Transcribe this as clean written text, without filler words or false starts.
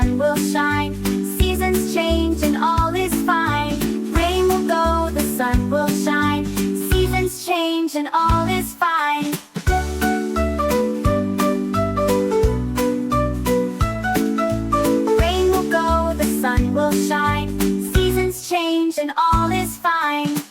sun will shine. Seasons change and all is fine. Rain will go, the sun will shine. Seasons change and all is fine. Rain will go, the sun will shine. Seasons change and all is fine.